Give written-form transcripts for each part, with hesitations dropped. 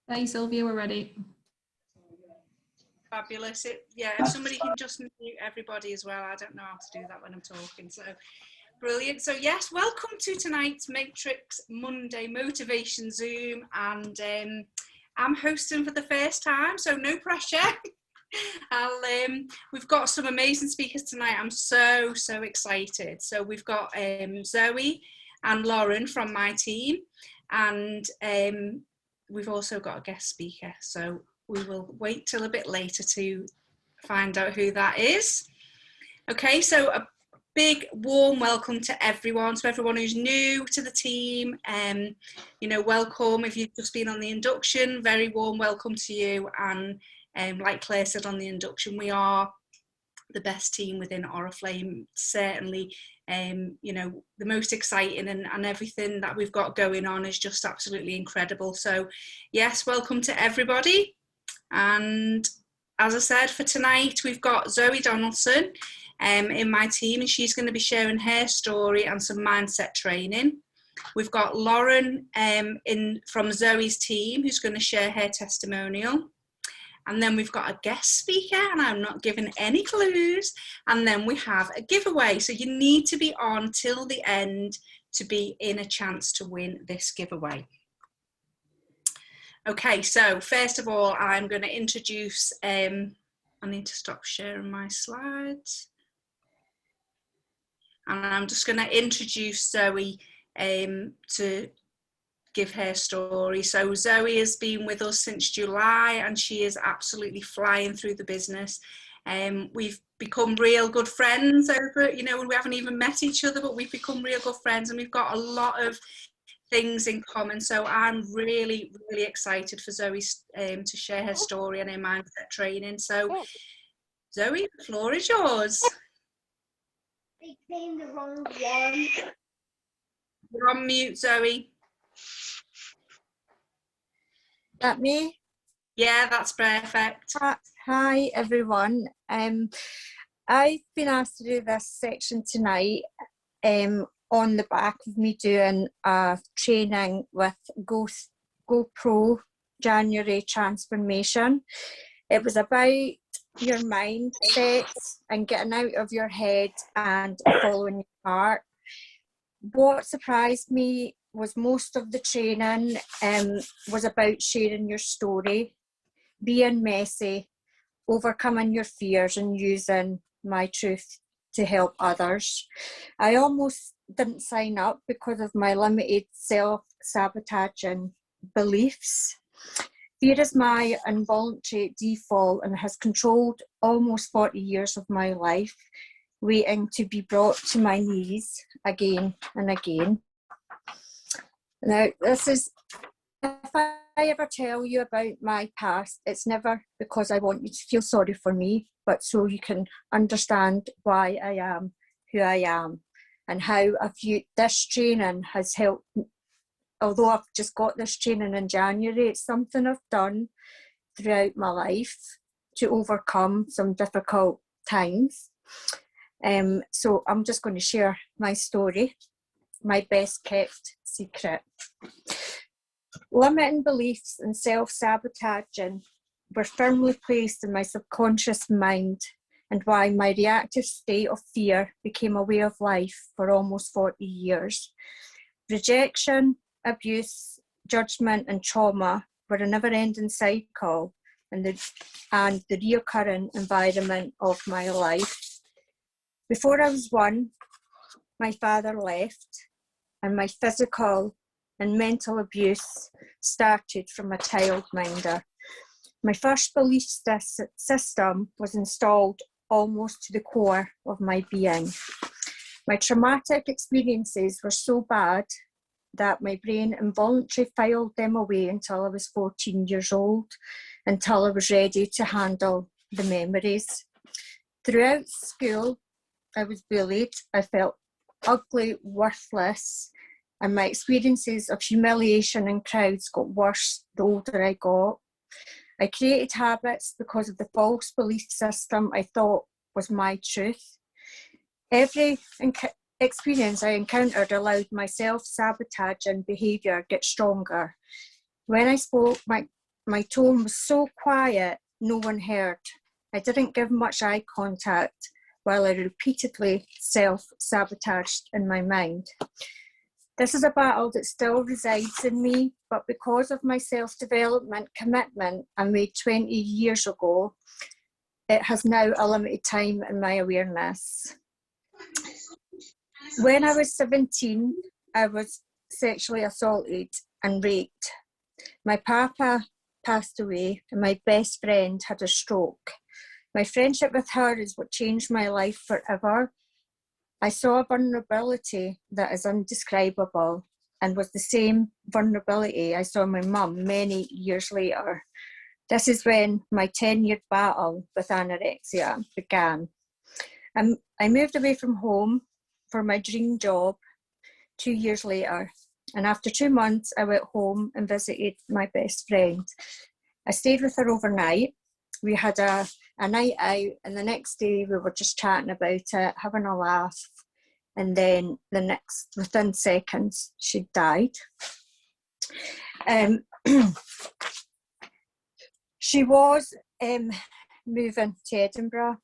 Hey Sylvia, we're ready. Fabulous. If somebody can just mute everybody as well. I don't know how to do that when I'm talking. So brilliant. So yes, welcome to tonight's Matrix Monday Motivation Zoom, and I'm hosting for the first time, so no pressure. We've got some amazing speakers tonight. I'm so excited. So we've got Zoe and Lauren from my team, and we've also got a guest speaker. So we will wait till a bit later to find out who that is. Okay, so a big warm welcome to everyone. So everyone who's new to the team, welcome. If you've just been on the induction, very warm welcome to you. And like Claire said on the induction, we are the best team within Oriflame, certainly. The most exciting, and everything that we've got going on is just absolutely incredible. So yes, welcome to everybody. And as I said, for tonight we've got Zoe Donaldson in my team, and she's going to be sharing her story and some mindset training. We've got Lauren from Zoe's team, who's going to share her testimonial. And then we've got a guest speaker, and I'm not giving any clues. And then we have a giveaway. So you need to be on till the end to be in a chance to win this giveaway. Okay, so first of all, I'm going to introduce, I need to stop sharing my slides. And I'm just going to introduce Zoe to give her story. So Zoe has been with us since July, and she is absolutely flying through the business. We've become real good friends over, we haven't even met each other, but we've become real good friends, and we've got a lot of things in common. So I'm really excited for Zoe to share her story and her mindset training. So Zoe, the floor is yours. They came the wrong one. You're on mute, Zoe. That me? Yeah, that's perfect. Hi everyone. I've been asked to do this section tonight on the back of me doing a training with GoPro January Transformation. It was about your mindset and getting out of your head and following your heart. What surprised me was most of the training was about sharing your story, being messy, overcoming your fears, and using my truth to help others. I almost didn't sign up because of my limited self-sabotaging beliefs. Fear is my involuntary default and has controlled almost 40 years of my life, waiting to be brought to my knees again and again. Now, this is, if I ever tell you about my past, it's never because I want you to feel sorry for me, but so you can understand why I am who I am, and how this training has helped. Although I've just got this training in January, it's something I've done throughout my life to overcome some difficult times. So I'm just going to share my story, my best kept secret. Limiting beliefs and self-sabotaging were firmly placed in my subconscious mind, and why my reactive state of fear became a way of life for almost 40 years. Rejection, abuse, judgment and trauma were a never-ending cycle and the reoccurring environment of my life. Before I was one, my father left, and my physical and mental abuse started from a childminder. My first belief system was installed almost to the core of my being. My traumatic experiences were so bad that my brain involuntarily filed them away until I was 14 years old, until I was ready to handle the memories. Throughout school, I was bullied. I felt ugly, worthless, and my experiences of humiliation in crowds got worse the older I got. I created habits because of the false belief system I thought was my truth. Every experience I encountered allowed my self-sabotaging behaviour get stronger. When I spoke, my my tone was so quiet, no one heard. I didn't give much eye contact while I repeatedly self-sabotaged in my mind. This is a battle that still resides in me, but because of my self-development commitment I made 20 years ago, it has now a limited time in my awareness. When I was 17, I was sexually assaulted and raped. My papa passed away and my best friend had a stroke. My friendship with her is what changed my life forever. I saw a vulnerability that is indescribable and was the same vulnerability I saw my mum many years later. This is when my 10-year battle with anorexia began. I moved away from home for my dream job 2 years later, and after 2 months I went home and visited my best friend. I stayed with her overnight. We had a night out, and the next day we were just chatting about it, having a laugh, and then within seconds she died. She was moving to Edinburgh,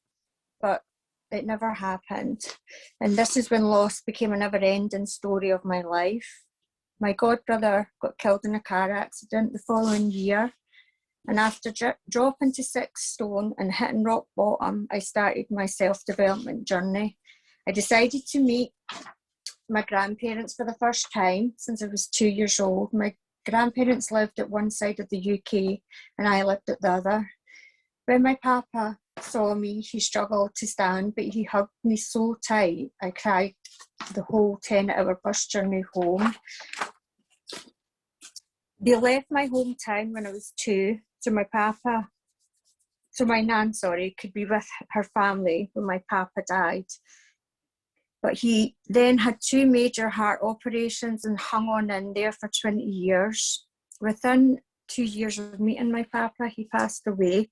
but it never happened. And this is when loss became a never-ending story of my life. My godbrother got killed in a car accident the following year. And after dropping to 6 stone and hitting rock bottom, I started my self-development journey. I decided to meet my grandparents for the first time since I was 2 years old. My grandparents lived at one side of the UK and I lived at the other. When my papa saw me, he struggled to stand, but he hugged me so tight, I cried the whole 10-hour bus journey home. They left my hometown when I was 2, so my nan, could be with her family when my papa died. But he then had 2 major heart operations and hung on in there for 20 years. Within 2 years of meeting my papa, he passed away.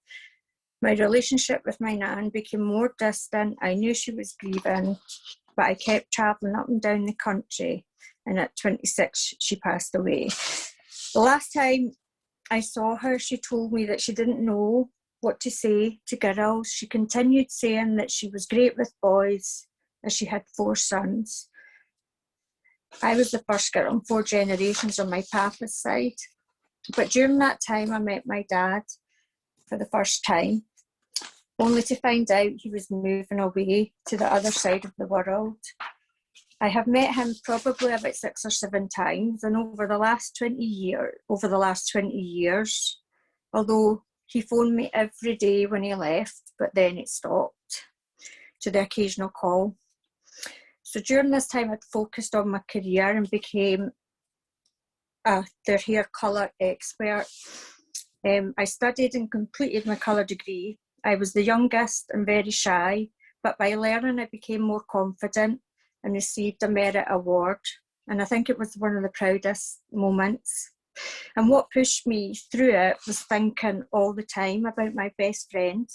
My relationship with my nan became more distant. I knew she was grieving, but I kept travelling up and down the country, and at 26 she passed away. The last time I saw her, she told me that she didn't know what to say to girls. She continued saying that she was great with boys, as she had 4 sons. I was the first girl in 4 generations on my papa's side. But during that time, I met my dad for the first time, only to find out he was moving away to the other side of the world. I have met him probably about 6 or 7 times, and over the last 20 years, although he phoned me every day when he left, but then it stopped to the occasional call. So during this time, I'd focused on my career and became their hair colour expert. I studied and completed my colour degree. I was the youngest and very shy, but by learning, I became more confident and received a merit award. And I think it was one of the proudest moments. And what pushed me through it was thinking all the time about my best friend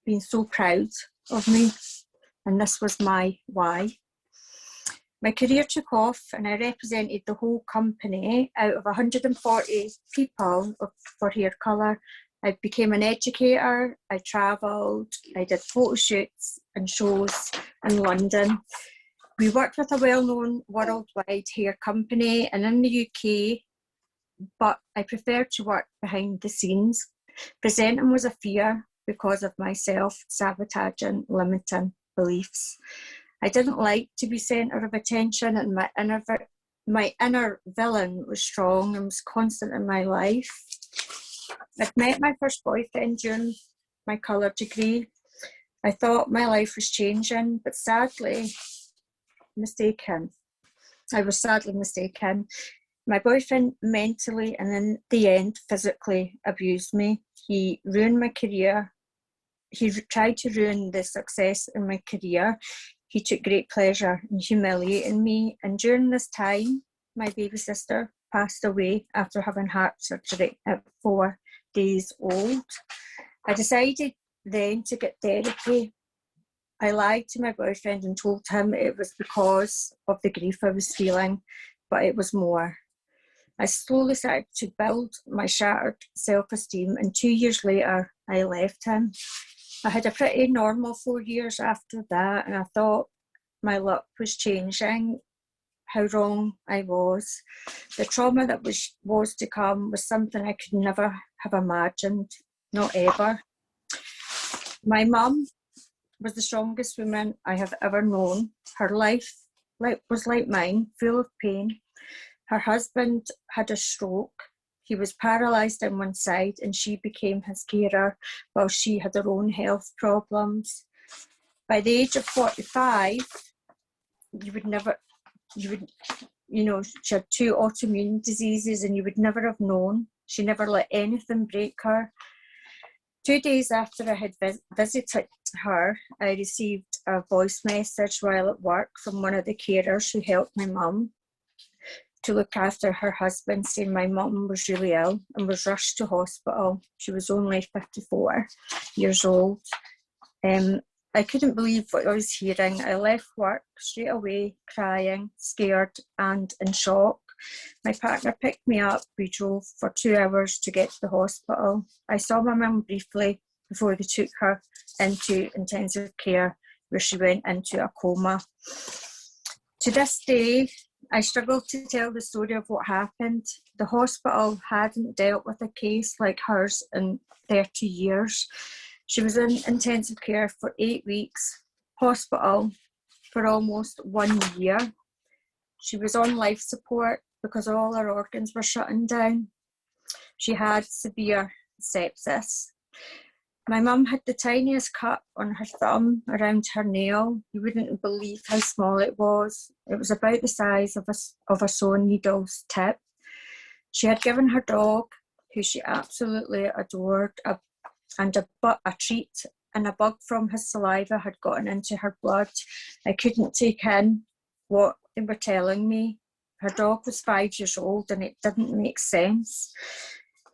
being so proud of me. And this was my why. My career took off and I represented the whole company out of 140 people for hair colour. I became an educator, I travelled, I did photo shoots and shows in London. We worked with a well-known worldwide hair company and in the UK, but I preferred to work behind the scenes. Presenting was a fear because of my self-sabotaging, limiting beliefs. I didn't like to be centre of attention, and my inner villain was strong and was constant in my life. I'd met my first boyfriend during my colour degree. I thought my life was changing, but sadly mistaken. I was sadly mistaken. My boyfriend mentally and in the end physically abused me. He ruined my career. He tried to ruin the success in my career. He took great pleasure in humiliating me. And during this time, my baby sister passed away after having heart surgery at 4 days old. I decided then to get therapy. I lied to my boyfriend and told him it was because of the grief I was feeling, but it was more. I slowly started to build my shattered self-esteem, and 2 years later, I left him. I had a pretty normal 4 years after that, and I thought my luck was changing. How wrong I was. The trauma that was to come was something I could never have imagined, not ever. My mum was the strongest woman I have ever known. Her life was like mine, full of pain. Her husband had a stroke. He was paralysed on one side, and she became his carer while she had her own health problems. By the age of 45, she had 2 autoimmune diseases, and you would never have known. She never let anything break her. 2 days after I had visited her, I received a voice message while at work from one of the carers who helped my mum to look after her husband, saying my mum was really ill and was rushed to hospital. She was only 54 years old. I couldn't believe what I was hearing. I left work straight away, crying, scared and in shock. My partner picked me up. We drove for 2 hours to get to the hospital. I saw my mum briefly before they took her into intensive care, where she went into a coma. To this day, I struggle to tell the story of what happened. The hospital hadn't dealt with a case like hers in 30 years. She was in intensive care for 8 weeks, hospital for almost 1 year. She was on life support because all her organs were shutting down. She had severe sepsis. My mum had the tiniest cut on her thumb around her nail. You wouldn't believe how small it was. It was about the size of a sewing needle's tip. She had given her dog, who she absolutely adored, a treat, and a bug from his saliva had gotten into her blood. I couldn't take in what they were telling me. Her dog was 5 years old, and it didn't make sense.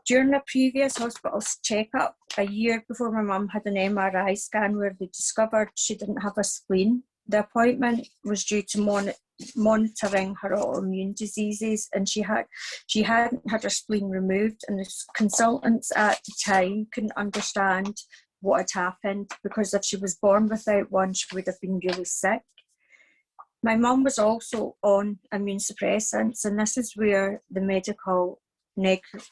During a previous hospital checkup, a year before my mum had an MRI scan where they discovered she didn't have a spleen. The appointment was due to monitoring her autoimmune diseases, and she hadn't had her spleen removed, and the consultants at the time couldn't understand what had happened, because if she was born without one, she would have been really sick. My mum was also on immune suppressants, and this is where the medical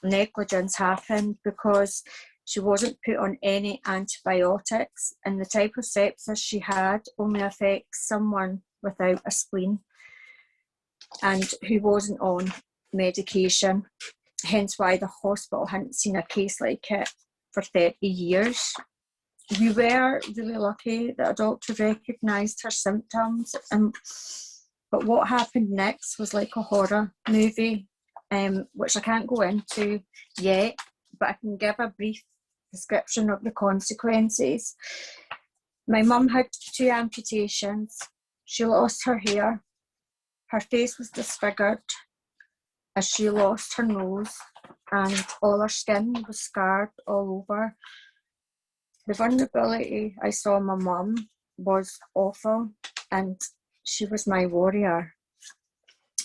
negligence happened, because she wasn't put on any antibiotics, and the type of sepsis she had only affects someone without a spleen and who wasn't on medication, hence why the hospital hadn't seen a case like it for 30 years. We were really lucky that a doctor recognised her symptoms, but what happened next was like a horror movie, which I can't go into yet, but I can give a brief description of the consequences. My mum had 2 amputations. She lost her hair. Her face was disfigured as she lost her nose, and all her skin was scarred all over. The vulnerability I saw in my mum was awful, and she was my warrior.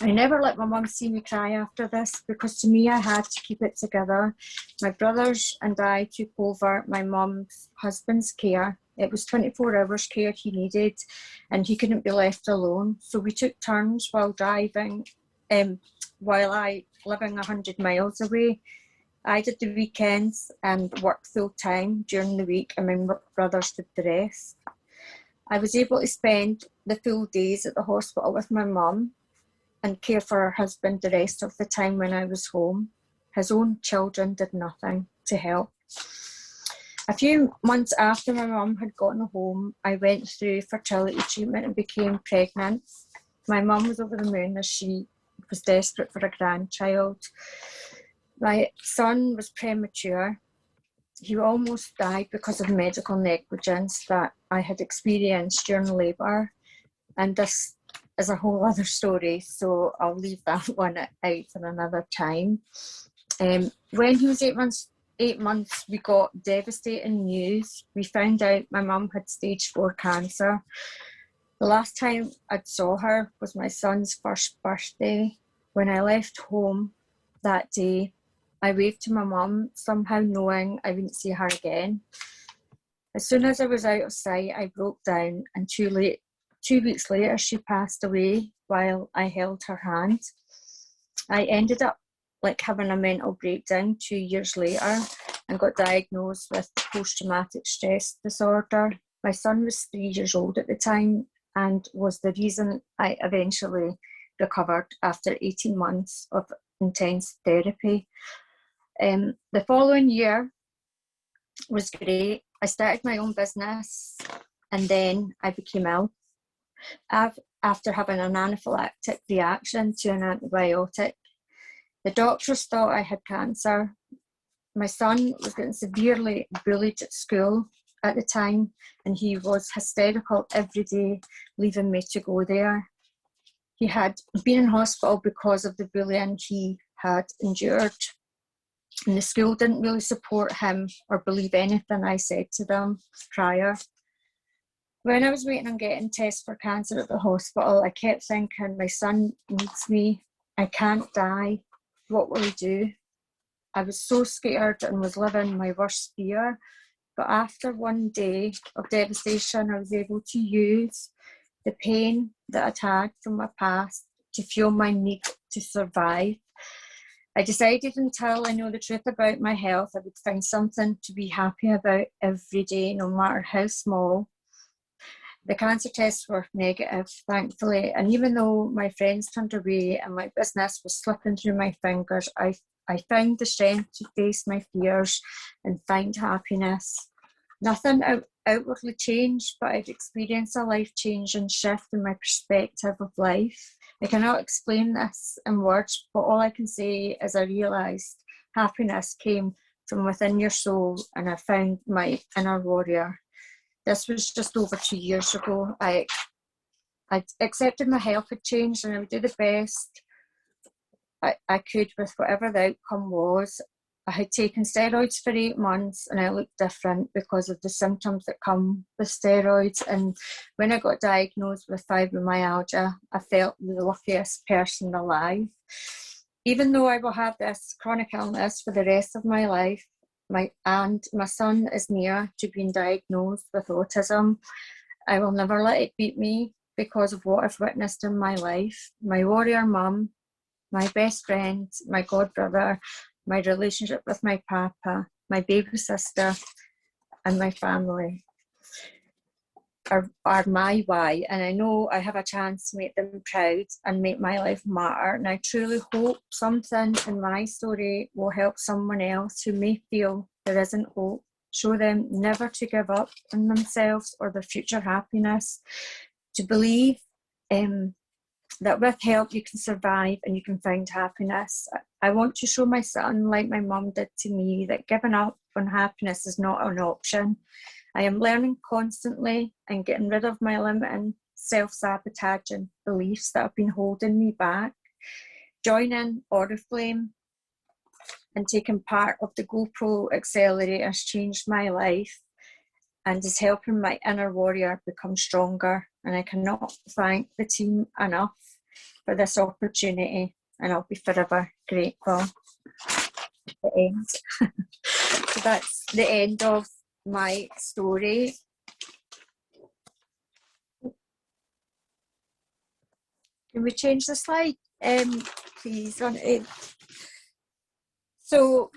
I never let my mum see me cry after this, because to me I had to keep it together. My brothers and I took over my mum's husband's care. It was 24 hours care he needed, and he couldn't be left alone. So we took turns while driving, while I living 100 miles away. I did the weekends and worked full time during the week, and my brothers did the rest. I was able to spend the full days at the hospital with my mum and care for her husband the rest of the time when I was home. His own children did nothing to help. A few months after my mum had gotten home, I went through fertility treatment and became pregnant. My mum was over the moon, as she was desperate for a grandchild. My son was premature. He almost died because of medical negligence that I had experienced during labour. And this is a whole other story, so I'll leave that one out for another time. When he was 8 months, we got devastating news. We found out my mum had stage 4 cancer. The last time I saw her was my son's first birthday. When I left home, that day. I waved to my mum, somehow knowing I wouldn't see her again. As soon as I was out of sight, I broke down, and 2 weeks later, she passed away while I held her hand. I ended up having a mental breakdown 2 years later and got diagnosed with post-traumatic stress disorder. My son was 3 years old at the time and was the reason I eventually recovered after 18 months of intense therapy. The following year was great. I started my own business and then I became ill after having an anaphylactic reaction to an antibiotic. The doctors thought I had cancer. My son was getting severely bullied at school at the time, and he was hysterical every day, leaving me to go there. He had been in hospital because of the bullying he had endured, and the school didn't really support him or believe anything I said to them prior. When I was waiting on getting tests for cancer at the hospital, I kept thinking, my son needs me. I can't die. What will he do? I was so scared and was living my worst fear. But after one day of devastation, I was able to use the pain that I'd had from my past to fuel my need to survive. I decided until I know the truth about my health, I would find something to be happy about every day, no matter how small. The cancer tests were negative, thankfully, and even though my friends turned away and my business was slipping through my fingers, I found the strength to face my fears and find happiness. Nothing outwardly changed, but I'd experienced a life-changing shift in my perspective of life. I cannot explain this in words, but all I can say is I realised happiness came from within your soul, and I found my inner warrior. This was just over 2 years ago. I accepted my health had changed, and I would do the best I could with whatever the outcome was. I had taken steroids for 8 months and I looked different because of the symptoms that come with steroids. And when I got diagnosed with fibromyalgia, I felt the luckiest person alive. Even though I will have this chronic illness for the rest of my life, my son is near to being diagnosed with autism. I will never let it beat me because of what I've witnessed in my life. My warrior mum, my best friend, my god brother, my relationship with my papa, my baby sister, and my family are my why. And I know I have a chance to make them proud and make my life matter. And I truly hope something in my story will help someone else who may feel there isn't hope. Show them never to give up on themselves or their future happiness, to believe that with help you can survive and you can find happiness. I want to show my son, like my mum did to me, that giving up on happiness is not an option. I am learning constantly and getting rid of my limiting, self-sabotaging beliefs that have been holding me back. Joining Oriflame and taking part of the GoPro Accelerator has changed my life and is helping my inner warrior become stronger. And I cannot thank the team enough for this opportunity, and I'll be forever grateful. The end. So that's the end of my story. Can we change the slide, please? So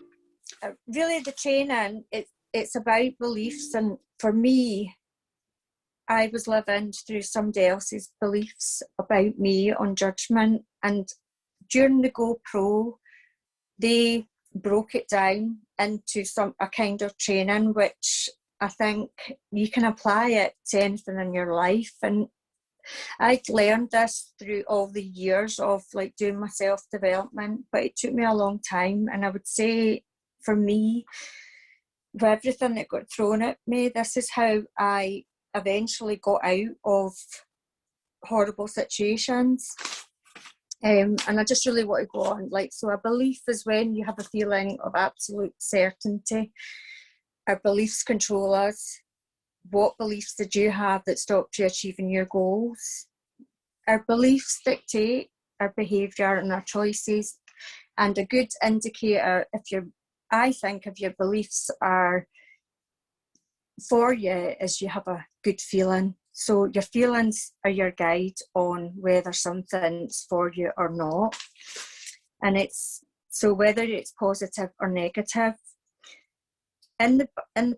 really the training, it's about beliefs, and for me, I was living through somebody else's beliefs about me on judgment, and during the GoPro, they broke it down into a kind of training which I think you can apply it to anything in your life. And I'd learned this through all the years of doing my self-development, but it took me a long time. And I would say for me, with everything that got thrown at me, this is how I eventually got out of horrible situations. And I just really want to go on. So a belief is when you have a feeling of absolute certainty. Our beliefs control us. What beliefs did you have that stopped you achieving your goals? Our beliefs dictate our behaviour and our choices. And a good indicator, I think, if your beliefs are for you, is you have a good feeling. So your feelings are your guide on whether something's for you or not. And so whether it's positive or negative. In the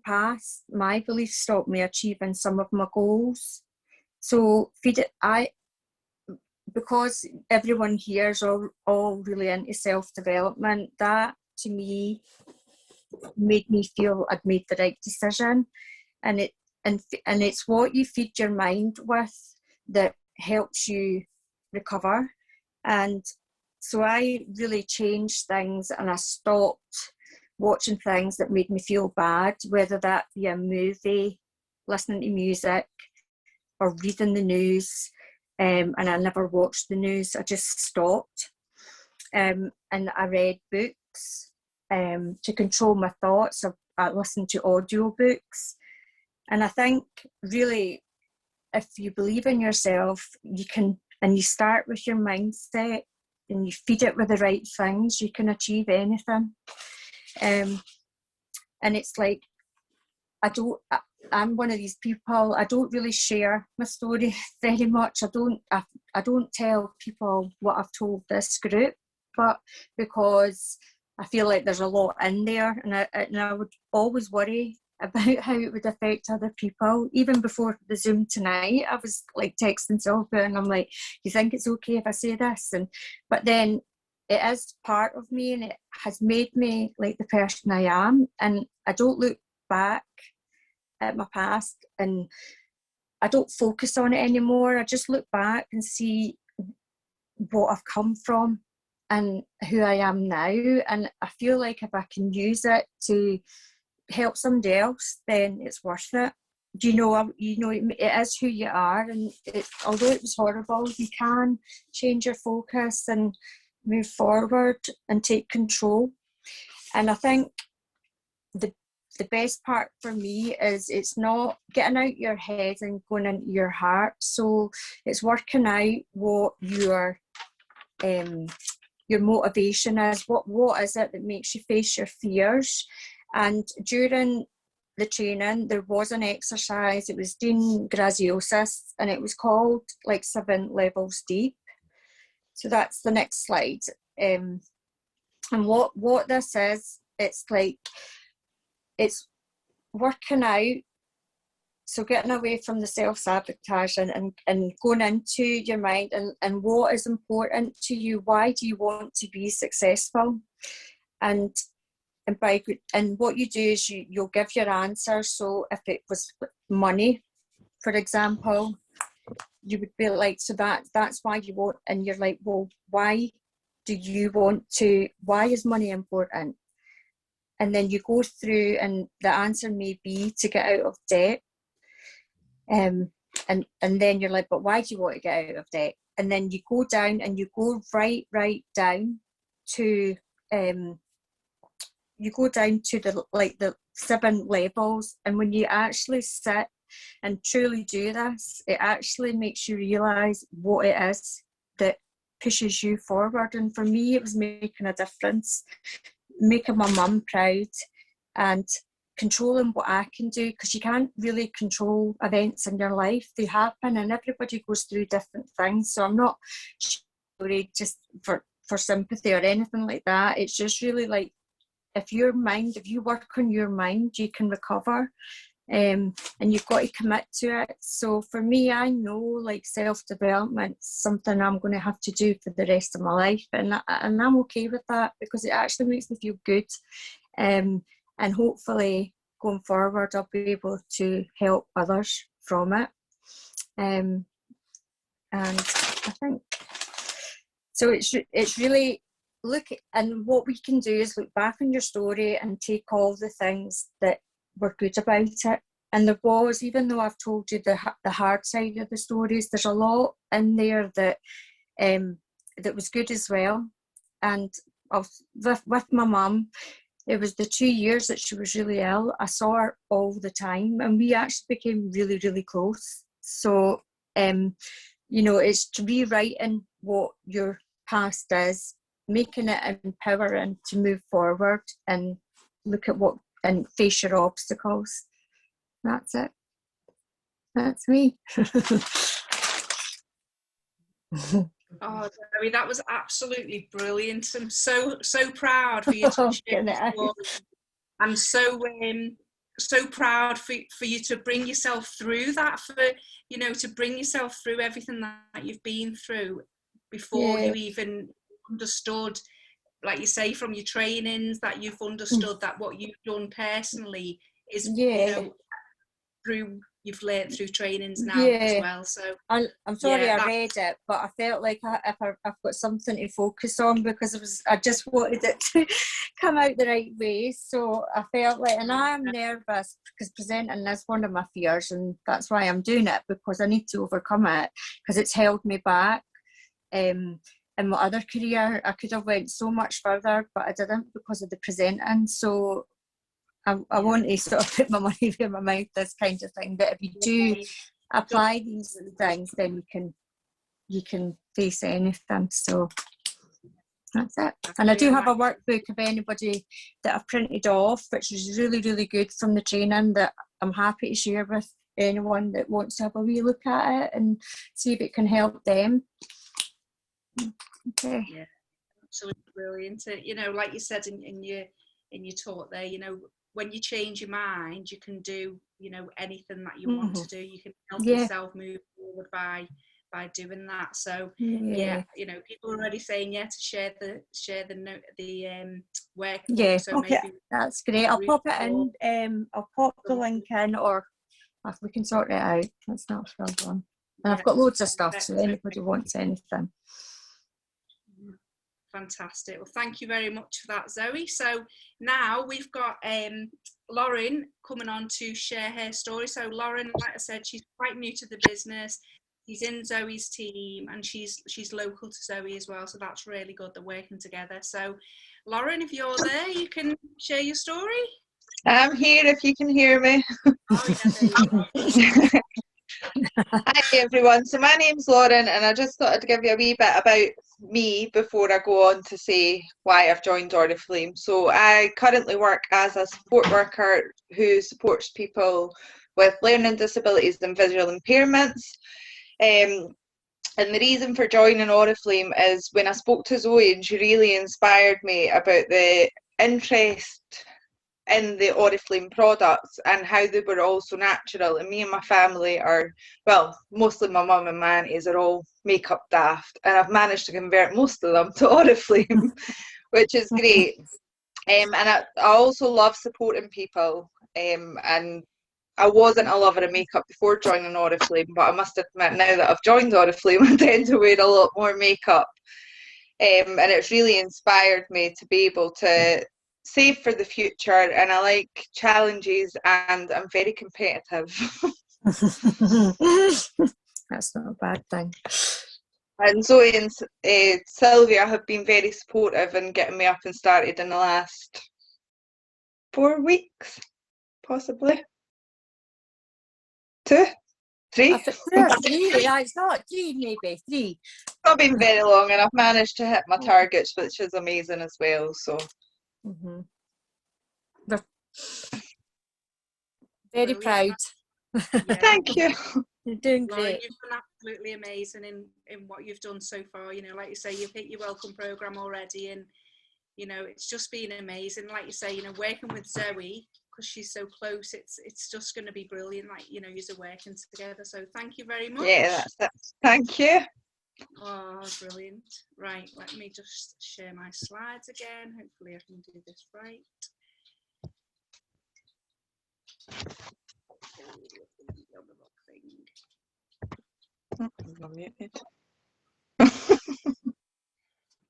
past, my beliefs stopped me achieving some of my goals. So because everyone here is all really into self-development, that to me made me feel I'd made the right decision. And it's what you feed your mind with that helps you recover. And so I really changed things, and I stopped watching things that made me feel bad, whether that be a movie, listening to music, or reading the news. And I never watched the news. I just stopped. And I read books to control my thoughts. I listened to audio books. And I think really, if you believe in yourself, you can, and you start with your mindset and you feed it with the right things, you can achieve anything. And it's like, I'm one of these people, I don't really share my story very much. I don't tell people what I've told this group, but because I feel like there's a lot in there, and I would always worry about how it would affect other people. Even before the Zoom tonight, I was like texting Sylvia, and I'm like, you think it's okay if I say this? But then it is part of me, and it has made me like the person I am. And I don't look back at my past and I don't focus on it anymore. I just look back and see what I've come from and who I am now. And I feel like if I can use it to help somebody else, then it's worth it. You know, it is who you are, and although it was horrible, you can change your focus and move forward and take control. And I think the best part for me is it's not getting out your head and going into your heart. So it's working out what your motivation is. What is it that makes you face your fears? And during the training, there was an exercise. It was doing graziosis, and it was called like 7 levels deep. So that's the next slide. And what this is, it's like, it's working out, so getting away from the self-sabotage and going into your mind and what is important to you. Why do you want to be successful? And what you do is you'll give your answer. So if it was money, for example, you would be like, so that's why you want, and you're like, well, why is money important? And then you go through, and the answer may be to get out of debt. And then you're like, but why do you want to get out of debt? And then you go down, and you go right down to the 7 levels. And when you actually sit and truly do this, it actually makes you realise what it is that pushes you forward. And for me, it was making a difference, making my mum proud, and controlling what I can do, because you can't really control events in your life. They happen, and everybody goes through different things. So I'm not worried just for sympathy or anything like that. It's just really like, if you work on your mind, you can recover. And you've got to commit to it. So for me, I know like self-development is something I'm going to have to do for the rest of my life, and I'm okay with that, because it actually makes me feel good, and hopefully going forward I'll be able to help others from it. And I think so. It's really and what we can do is look back on your story and take all the things that were good about it. And there was, even though I've told you the hard side of the stories, there's a lot in there that was good as well. And with my mum, it was the 2 years that she was really ill. I saw her all the time, and we actually became really, really close. So it's rewriting what your past is making it empowering to move forward and look at what and face your obstacles. That's it. That's me. Oh, Zoe, that was absolutely brilliant. I'm so proud for you to share your story. I'm so proud for you to bring yourself through that, for to bring yourself through everything that you've been through before you even understood, like you say, from your trainings, that you've understood that what you've done personally is through you've learned through trainings now as well. So I'm sorry I read it, but I felt like I've got something to focus on, because I just wanted it to come out the right way. So I felt like, and I'm nervous because presenting is one of my fears, and that's why I'm doing it, because I need to overcome it, because it's held me back. In my other career, I could have went so much further, but I didn't because of the presenting. So I want to sort of put my money where my mouth is, kind of thing. But if you do apply these things, then you can face anything. So that's it. And I do have a workbook of anybody that I've printed off, which is really, really good from the training, that I'm happy to share with anyone that wants to have a wee look at it and see if it can help them. Okay. Yeah, absolutely brilliant. Like you said in your talk there, when you change your mind, you can do, anything that you want to do. You can help yourself move forward by doing that. So people are already saying to share the note, the workbook. So maybe that's great. I'll pop it in. I'll pop the link in, or if we can sort it out. That's not a problem. And I've got loads of stuff, so anybody wants anything. Fantastic. Well, thank you very much for that, Zoe. So now we've got Lauren coming on to share her story. So Lauren, like I said, she's quite new to the business. She's in Zoe's team, and she's local to Zoe as well. So that's really good. They're working together. So Lauren, if you're there, you can share your story. I'm here if you can hear me. Oh, yeah, there you go. Hi everyone, so my name's Lauren, and I just thought I'd give you a wee bit about me before I go on to say why I've joined Oriflame. So I currently work as a support worker who supports people with learning disabilities and visual impairments. And the reason for joining Oriflame is when I spoke to Zoe, and she really inspired me about the interest in the Oriflame products and how they were all so natural. And me and my family are, well, mostly my mum and my aunties are all makeup daft, and I've managed to convert most of them to Oriflame, which is great. And I also love supporting people, and I wasn't a lover of makeup before joining Oriflame, but I must admit now that I've joined Oriflame, I tend to wear a lot more makeup, and it's really inspired me to be able to save for the future, and I like challenges, and I'm very competitive. That's not a bad thing. And Zoe and Sylvia have been very supportive in getting me up and started in the last 4 weeks, possibly 2, 3. It's not 3, maybe 3. It's not been very long, and I've managed to hit my targets, which is amazing as well. So. Very proud. Yeah. Thank you. You're doing Lauren, great. you've done absolutely amazing in what you've done so far. Like you say, you've hit your welcome program already, and it's just been amazing. Like you say, working with Zoe, because she's so close, it's just going to be brilliant. Like you're working together. So thank you very much. Yeah, that's it. Thank you. Oh, brilliant. Right, let me just share my slides again. Hopefully I can do this right.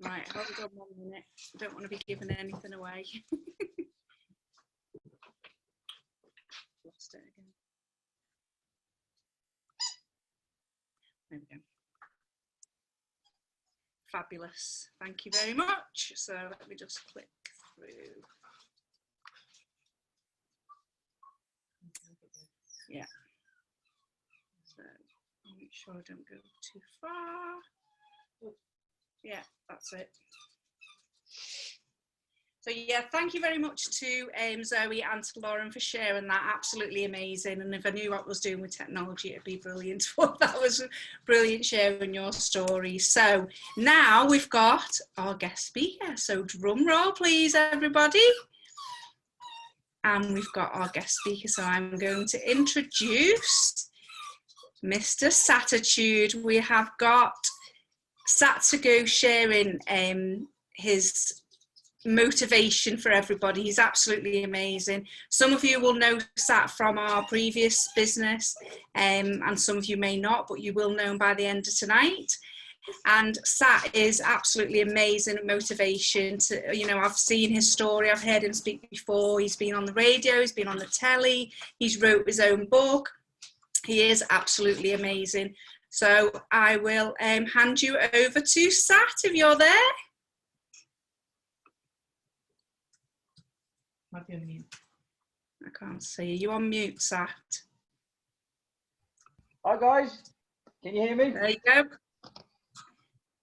Right, hold on 1 minute. I don't want to be giving anything away. Lost it again. There we go. Fabulous. Thank you very much. So let me just click through. Yeah. So make sure I don't go too far. Yeah, that's it. So yeah, thank you very much to Zoe and to Lauren for sharing that. Absolutely amazing. And if I knew what I was doing with technology, it'd be brilliant. But that was brilliant sharing your story. So now we've got our guest speaker. So drum roll, please, everybody. And we've got our guest speaker. So I'm going to introduce Mr. Satitude. We have got Sat Sagoo sharing his motivation for everybody. He's absolutely amazing. Some of you will know Sat from our previous business, and some of you may not, but you will know him by the end of tonight. And Sat is absolutely amazing at motivation. I've seen his story, I've heard him speak before, he's been on the radio, he's been on the telly, he's wrote his own book. He is absolutely amazing. So I will hand you over to Sat if you're there. Might be on mute. I can't see you. You're on mute, Sat. Hi guys, can you hear me? There you go.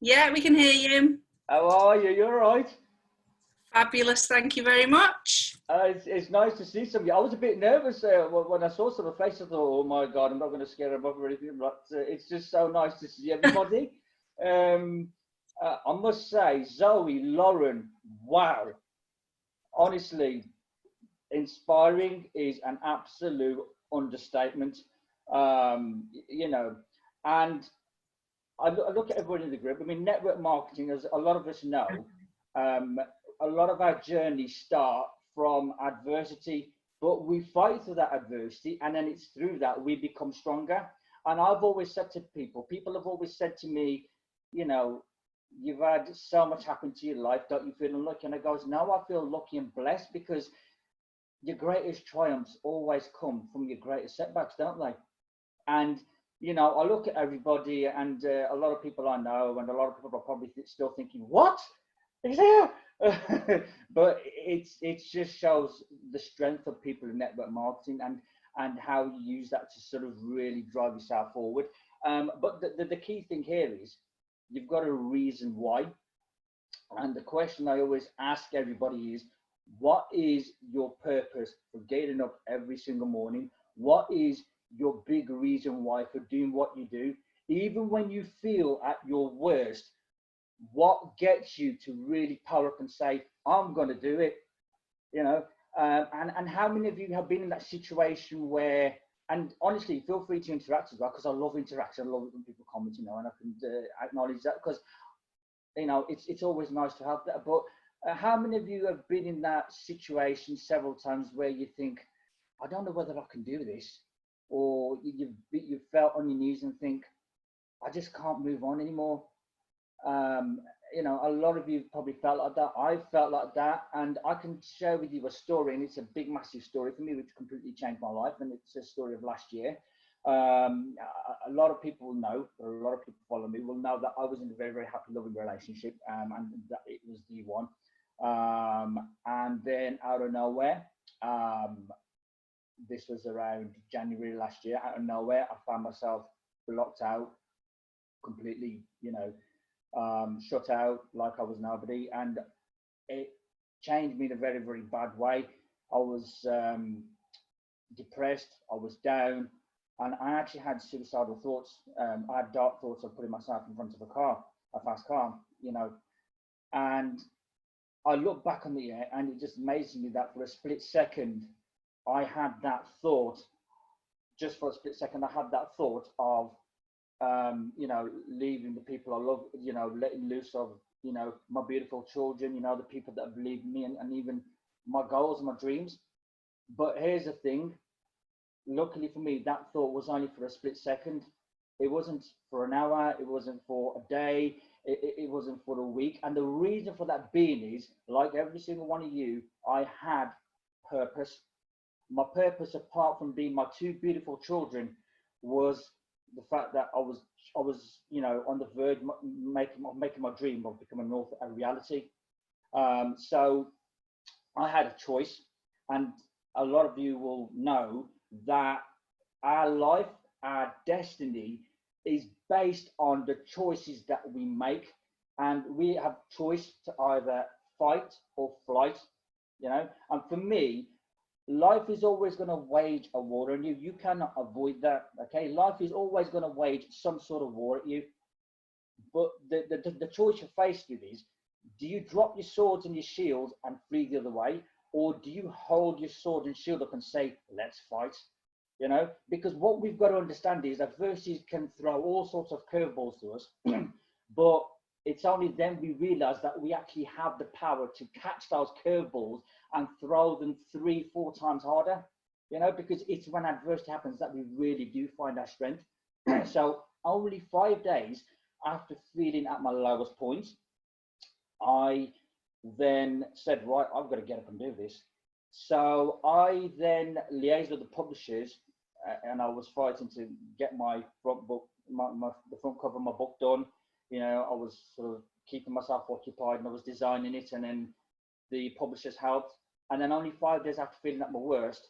Yeah, we can hear you. How are you? You all right? Fabulous, thank you very much. It's nice to see some of you. I was a bit nervous when I saw some of the faces. I thought, oh my God, I'm not going to scare them up or anything, but it's just so nice to see everybody. I must say, Zoe, Lauren, wow. Honestly, inspiring is an absolute understatement. And I look at everyone in the group. I mean, network marketing, as a lot of us know, a lot of our journeys start from adversity, but we fight through that adversity, and then it's through that we become stronger. And I've always said to people have always said to me, you've had so much happen to your life, don't you feel unlucky? And I goes, no, I feel lucky and blessed, because your greatest triumphs always come from your greatest setbacks, don't they? And I look at everybody, and a lot of people I know, and a lot of people are probably still thinking, what is there? But it just shows the strength of people in network marketing, and how you use that to sort of really drive yourself forward. But the key thing here is you've got a reason why. And the question I always ask everybody is, what is your purpose for getting up every single morning? What is your big reason why for doing what you do? Even when you feel at your worst, what gets you to really power up and say, I'm going to do it? And how many of you have been in that situation where, and honestly, feel free to interact as well, because I love interaction. I love it when people comment, and I can acknowledge that, because it's always nice to have that. But how many of you have been in that situation several times where you think, I don't know whether I can do this, or you've felt on your knees and think, I just can't move on anymore? A lot of you probably felt like that. I felt like that, and I can share with you a story, and it's a big, massive story for me, which completely changed my life, and it's a story of last year. A lot of people know, or a lot of people follow me, will know that I was in a very, very happy, loving relationship, and that it was the one. And then out of nowhere, this was around January last year, out of nowhere, I found myself blocked out, completely, shut out like I was nobody, and it changed me in a very, very bad way. I was depressed, I was down, and I actually had suicidal thoughts. I had dark thoughts of putting myself in front of a fast car, and I look back on the year, and it just amazes me that for a split second, I had that thought, just for a split second, I had that thought of, leaving the people I love, letting loose of, my beautiful children, the people that believe in me, and even my goals and my dreams. But here's the thing, luckily for me, that thought was only for a split second. It wasn't for an hour, it wasn't for a day, it wasn't for a week. And the reason for that being is, like every single one of you, I had purpose. My purpose, apart from being my two beautiful children, was the fact that I was on the verge of making my dream of becoming an author a reality. So I had a choice, and a lot of you will know that our life, our destiny, is based on the choices that we make, and we have choice to either fight or flight, you know. And for me, life is always going to wage a war on you. You cannot avoid that, okay? Life is always going to wage some sort of war at you. But the choice you're faced with is, do you drop your swords and your shields and flee the other way? Or do you hold your sword and shield up and say, let's fight? You know, because what we've got to understand is adversities can throw all sorts of curveballs to us, but it's only then we realize that we actually have the power to catch those curveballs and throw them 3-4 times harder, you know, because it's when adversity happens that we really do find our strength. So only 5 days after feeling at my lowest point, I then said, right, I've got to get up and do this. So I then liaised with the publishers, and I was fighting to get my front book, the front cover of my book done. You know, I was sort of keeping myself occupied, and I was designing it, and then the publishers helped. And then only 5 days after feeling at my worst,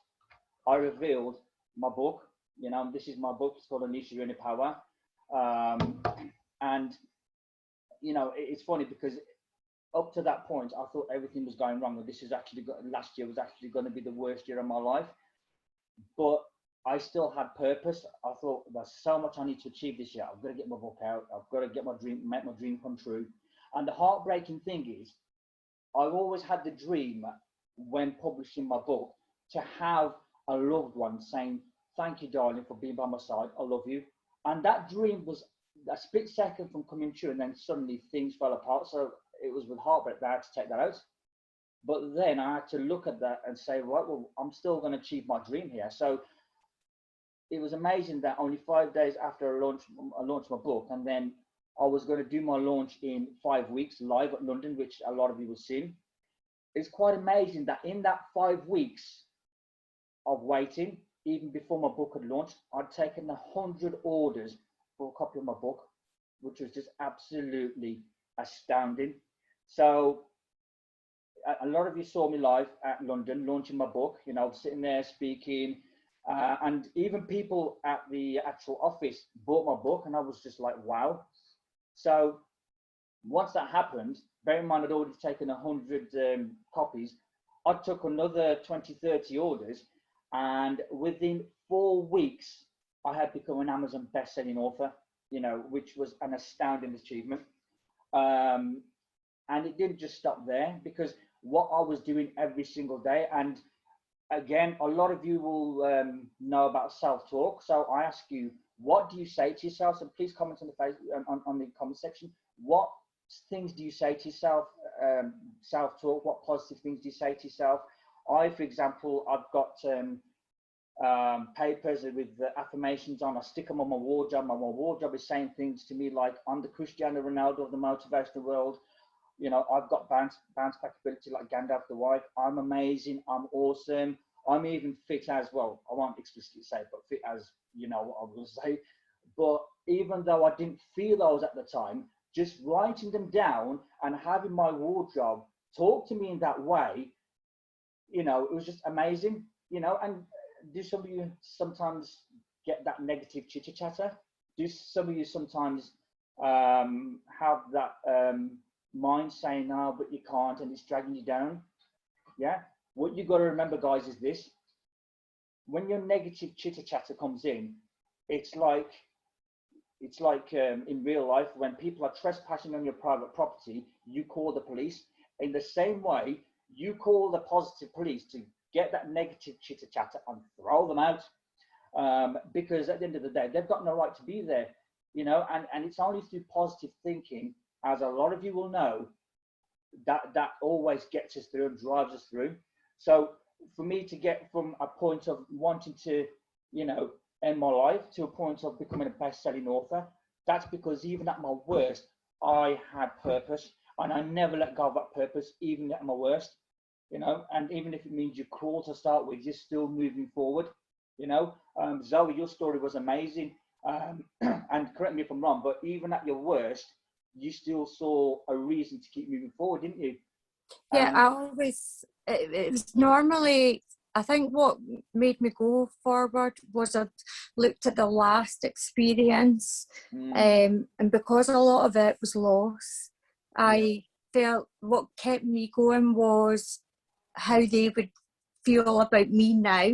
I revealed my book. You know, this is my book. It's called Unleash Your Inner Power. And, you know, it's funny because up to that point, I thought everything was going wrong. And this is actually, last year was actually going to be the worst year of my life. But I still had purpose. I thought there's so much I need to achieve this year. I've got to get my book out. I've got to get my dream, make my dream come true. And the heartbreaking thing is, I've always had the dream when publishing my book to have a loved one saying, thank you, darling, for being by my side. I love you. And that dream was a split second from coming true. And then suddenly things fell apart. So it was with heartbreak that I had to take that out. But then I had to look at that and say, right, well, I'm still going to achieve my dream here. So it was amazing that only 5 days after I launched my book, and then I was going to do my launch in 5 weeks live at London, which a lot of you will see. It's quite amazing that in that 5 weeks of waiting, even before my book had launched, I'd taken 100 orders for a copy of my book, which was just absolutely astounding. So a lot of you saw me live at London launching my book. You know, sitting there speaking, and even people at the actual office bought my book, and I was just like, wow. So once that happened, bear in mind I'd already taken 100 copies. I took another 20-30 orders, and within 4 weeks I had become an Amazon best-selling author, you know, which was an astounding achievement. And it didn't just stop there, because what I was doing every single day, and again, a lot of you will know about self-talk. So I ask you, what do you say to yourself? So please comment on the comment section. What things do you say to yourself? Self-talk. What positive things do you say to yourself? I, for example, I've got papers with affirmations on. I stick them on my wardrobe. My wardrobe is saying things to me like, I'm the Cristiano Ronaldo of the motivational world. You know, I've got bounce back ability like Gandalf the White. I'm amazing. I'm awesome. I'm even fit as well. I won't explicitly say, but fit as, you know what I will say. But even though I didn't feel those at the time, just writing them down and having my wardrobe talk to me in that way, you know, it was just amazing, you know. And do some of you sometimes get that negative chitter chatter? Do some of you sometimes have that mind saying, no, but you can't, and it's dragging you down? Yeah. What you got to remember, guys, is this: when your negative chitter chatter comes in, it's like in real life, when people are trespassing on your private property, you call the police. In the same way, you call the positive police to get that negative chitter chatter and throw them out, because at the end of the day, they've got no right to be there, you know. And it's only through positive thinking, as a lot of you will know, that always gets us through and drives us through. So for me to get from a point of wanting to, you know, end my life to a point of becoming a best-selling author, that's because even at my worst, I had purpose, and I never let go of that purpose, even at my worst, you know. And even if it means you crawl to start with, you're still moving forward, you know. Zoe, your story was amazing, and correct me if I'm wrong, but even at your worst, you still saw a reason to keep moving forward, didn't you? Yeah, I always, it was normally, I think what made me go forward was I looked at the last experience, and because a lot of it was loss, I felt what kept me going was how they would feel about me now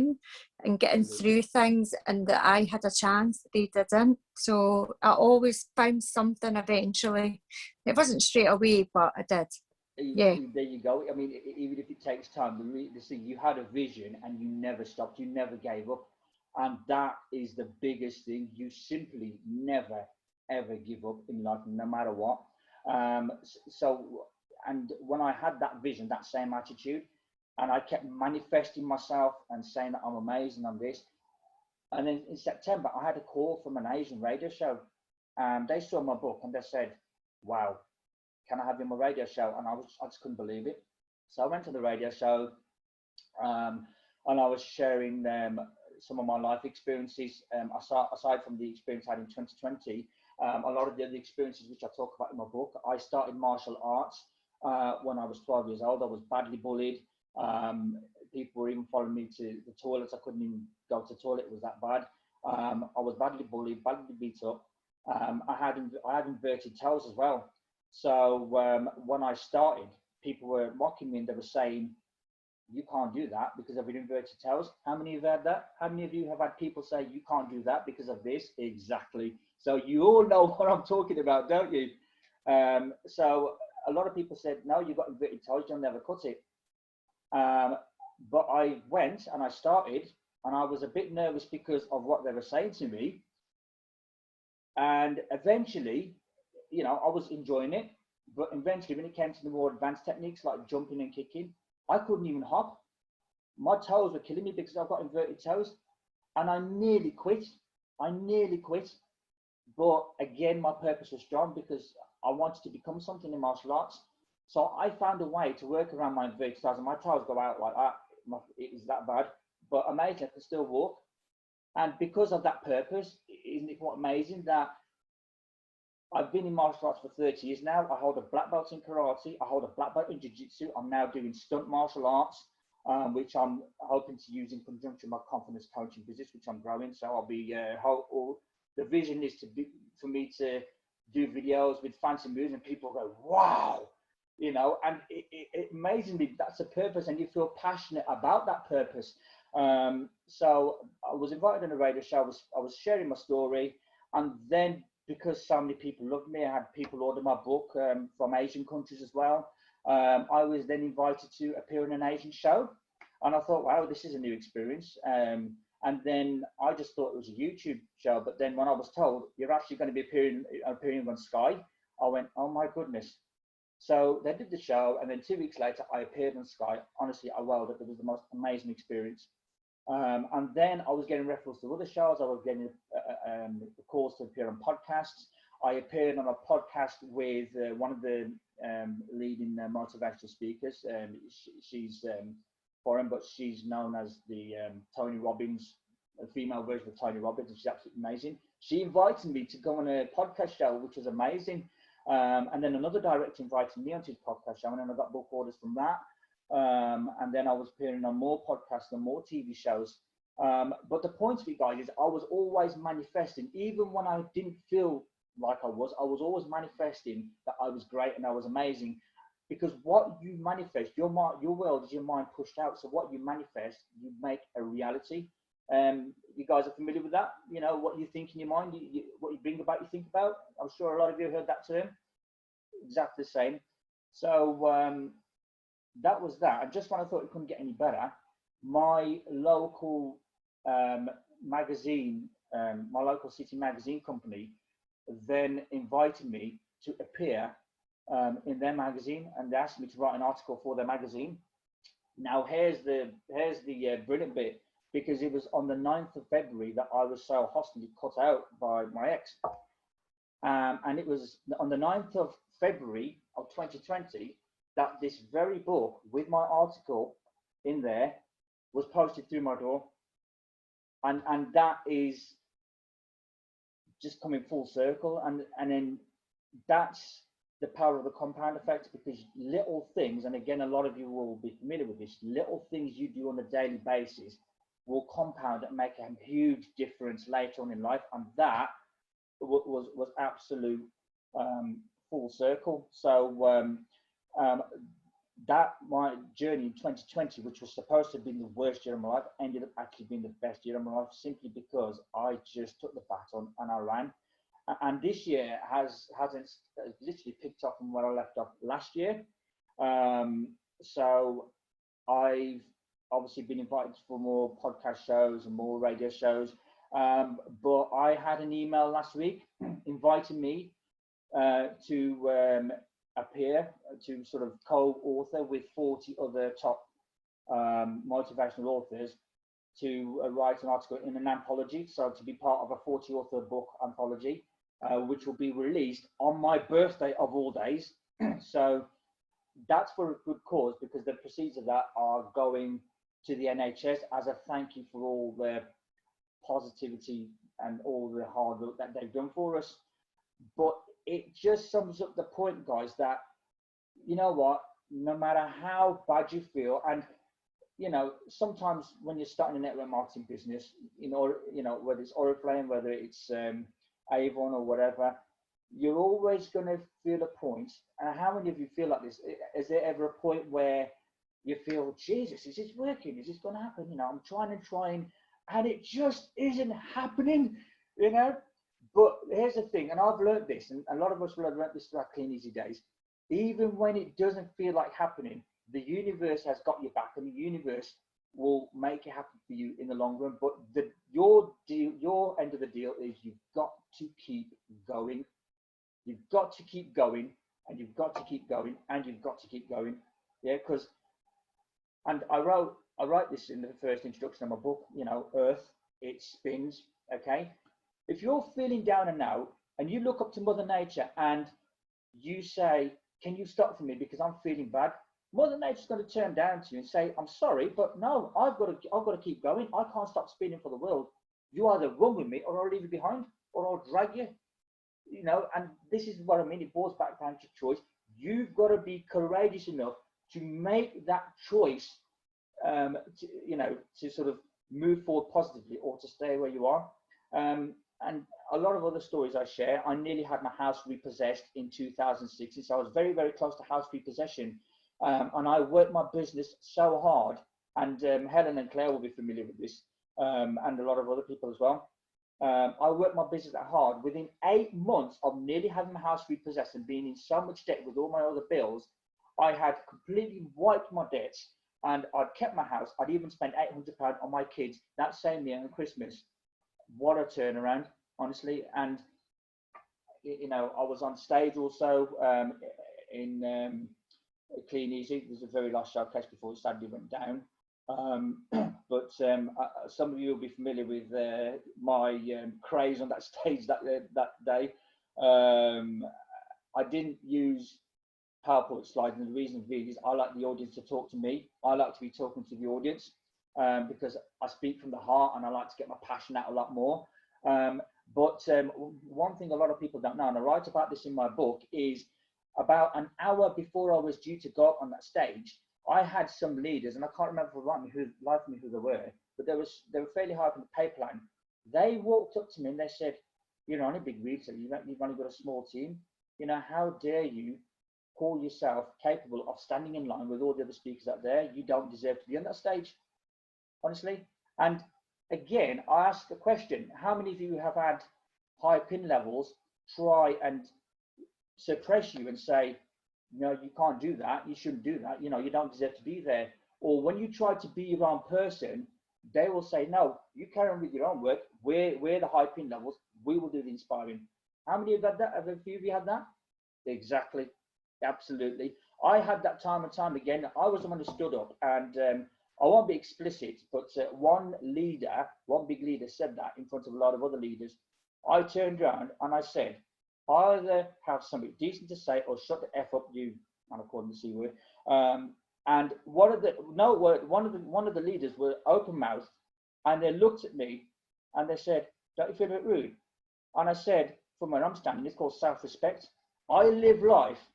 and getting through things, and that I had a chance, they didn't. So I always found something eventually. It wasn't straight away, but I did. Yeah. There you go. I mean, even if it takes time, the thing, you had a vision and you never stopped, you never gave up. And that is the biggest thing. You simply never, ever give up in life, no matter what. So, and when I had that vision, that same attitude, and I kept manifesting myself and saying that I'm amazing, I'm this. And then in September, I had a call from an Asian radio show. And they saw my book and they said, wow, can I have you on my radio show? And I just couldn't believe it. So I went to the radio show, and I was sharing some of my life experiences. Aside from the experience I had in 2020, a lot of the other experiences which I talk about in my book. I started martial arts when I was 12 years old. I was badly bullied. People were even following me to the toilets. I couldn't even go to the toilet. It was that bad. I was badly bullied, badly beat up. I had inverted toes as well. So when I started, people were mocking me and they were saying, you can't do that because of your inverted toes. How many of you have had that? How many of you have had people say you can't do that because of this? Exactly. So you all know what I'm talking about, don't you? So a lot of people said, no, you've got inverted toes, you'll never cut it. But I went and I started, and I was a bit nervous because of what they were saying to me. And eventually, you know, I was enjoying it, but eventually when it came to the more advanced techniques like jumping and kicking, I couldn't even hop. My toes were killing me because I've got inverted toes, and I nearly quit. But again, my purpose was strong because I wanted to become something in martial arts. So I found a way to work around my inverted toes, and my toes go out like that. It was that bad, but amazing, I could still walk. And because of that purpose, isn't it quite amazing that I've been in martial arts for 30 years now. I hold a black belt in karate. I hold a black belt in jiu-jitsu. I'm now doing stunt martial arts, which I'm hoping to use in conjunction with my confidence coaching business, which I'm growing. So I'll be, the vision is for me to do videos with fancy moves and people go, wow, you know, and it amazingly, that's a purpose and you feel passionate about that purpose. So I was invited on a radio show. I was sharing my story, and then because so many people loved me, I had people order my book from Asian countries as well. I was then invited to appear in an Asian show, and I thought, wow, this is a new experience. And then I just thought it was a YouTube show, but then when I was told you're actually going to be appearing on Sky, I went, oh my goodness. So they did the show, and then 2 weeks later, I appeared on Sky. Honestly, I wowed it. It was the most amazing experience. And then I was getting referrals to other shows. I was getting calls to appear on podcasts. I appeared on a podcast with one of the leading motivational speakers. She's foreign, but she's known as the Tony Robbins, a female version of Tony Robbins, and she's absolutely amazing. She invited me to go on a podcast show, which was amazing. And then another director invited me onto his podcast show, and then I got book orders from that. And then I was appearing on more podcasts and more TV shows. But the point of it, guys, is I was always manifesting, even when I didn't feel like I was always manifesting that I was great and I was amazing. Because what you manifest, your world is your mind pushed out. So what you manifest, you make a reality. You guys are familiar with that? You know, what you think in your mind, what you bring about, you think about. I'm sure a lot of you heard that term. Exactly the same. So that was that. And just when I thought it couldn't get any better, my local magazine, my local city magazine company, then invited me to appear in their magazine, and they asked me to write an article for their magazine. Now here's the brilliant bit, because it was on the 9th of February that I was so hostily cut out by my ex. And it was on the 9th of February of 2020 that this very book with my article in there was posted through my door. And that is just coming full circle. And then that's the power of the compound effect, because little things, and again, a lot of you will be familiar with this, little things you do on a daily basis will compound and make a huge difference later on in life. And that was absolute full circle. So that my journey in 2020, which was supposed to have been the worst year of my life, ended up actually being the best year of my life, simply because I just took the baton and I ran. And this year hasn't literally picked up from where I left off last year. So I've obviously been invited for more podcast shows and more radio shows. But I had an email last week inviting me to appear, to sort of co-author with 40 other top motivational authors, to write an article in an anthology, so to be part of a 40 author book anthology, which will be released on my birthday of all days. So that's for a good cause, because the proceeds of that are going to the NHS as a thank you for all the positivity and all the hard work that they've done for us. But it just sums up the point, guys, that, you know what, no matter how bad you feel, and sometimes when you're starting a network marketing business, whether it's Oriflame, whether it's Avon or whatever, you're always going to feel a point. And how many of you feel like this? Is there ever a point where you feel, Jesus, is this working? Is this going to happen? I'm trying, and it just isn't happening, But here's the thing, and I've learned this, and a lot of us will have learned this through our Clean Easy days. Even when it doesn't feel like happening, the universe has got your back, and the universe will make it happen for you in the long run. But your end of the deal is you've got to keep going. You've got to keep going, and you've got to keep going, and you've got to keep going. Yeah, because, and I write this in the first introduction of my book, Earth, it spins, okay? If you're feeling down and out, and you look up to Mother Nature and you say, can you stop for me because I'm feeling bad? Mother Nature's going to turn down to you and say, I'm sorry, but no, I've got to keep going. I can't stop spinning for the world. You either run with me, or I'll leave you behind, or I'll drag you. And this is what I mean. It boils back down to choice. You've got to be courageous enough to make that choice, to sort of move forward positively, or to stay where you are. And a lot of other stories I share. I nearly had my house repossessed in 2006, so I was very, very close to house repossession. And I worked my business so hard, and Helen and Claire will be familiar with this, and a lot of other people as well. I worked my business that hard. Within 8 months of nearly having my house repossessed and being in so much debt with all my other bills, I had completely wiped my debts, and I'd kept my house. I'd even spent £800 on my kids that same year on Christmas. What a turnaround, honestly. And I was on stage also in Clean Easy. It was a very last showcase before it sadly went down. But some of you will be familiar with my craze on that stage that day. I didn't use PowerPoint slides, and the reason being is I like the audience to talk to me. I like to be talking to the audience because I speak from the heart, and I like to get my passion out a lot more. But one thing a lot of people don't know, and I write about this in my book, is about an hour before I was due to go up on that stage, I had some leaders, and I can't remember for life of me who they were, but they were fairly high up in the pay plan. They walked up to me and they said, "You're only a big retailer. You've only got a small team. How dare you call yourself capable of standing in line with all the other speakers out there? You don't deserve to be on that stage, honestly." And again, I ask the question: how many of you have had high pin levels try and suppress you and say, "No, you can't do that. You shouldn't do that. You don't deserve to be there"? Or when you try to be your own person, they will say, "No, you carry on with your own work. We're the high pin levels. We will do the inspiring." How many have had that? Have a few of you had that? Exactly. Absolutely. I had that time and time again. I was the one who stood up, and I won't be explicit, but one big leader said that in front of a lot of other leaders. I turned around and I said, either have something decent to say or shut the F up, you, and I called them the C word. And one of the leaders were open mouthed, and they looked at me and they said, "Don't you feel a bit rude?" And I said, from where I'm standing, it's called self-respect. I live life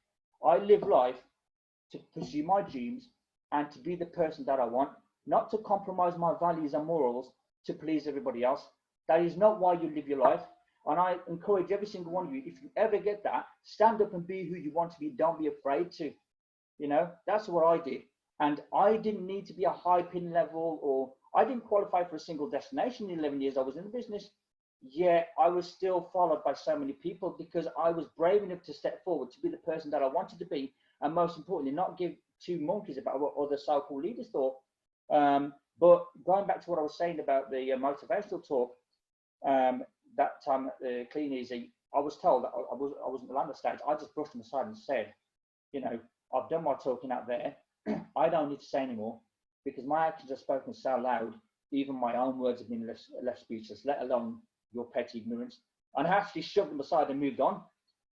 to pursue my dreams and to be the person that I want, not to compromise my values and morals to please everybody else. That is not why you live your life. And I encourage every single one of you, if you ever get that, stand up and be who you want to be. Don't be afraid to. You know, that's what I did. And I didn't need to be a high pin level, or I didn't qualify for a single destination in 11 years I was in the business. Yet I was still followed by so many people because I was brave enough to step forward to be the person that I wanted to be. And most importantly, not give two monkeys about what other so-called leaders thought. But going back to what I was saying about the motivational talk, that time at the Clean Easy, I was told that I wasn't allowed on stage. I just brushed them aside and said, you know, I've done my talking out there. I don't need to say anymore because my actions are spoken so loud. Even my own words have been less speechless, let alone your petty ignorance. And I actually shoved them aside and moved on.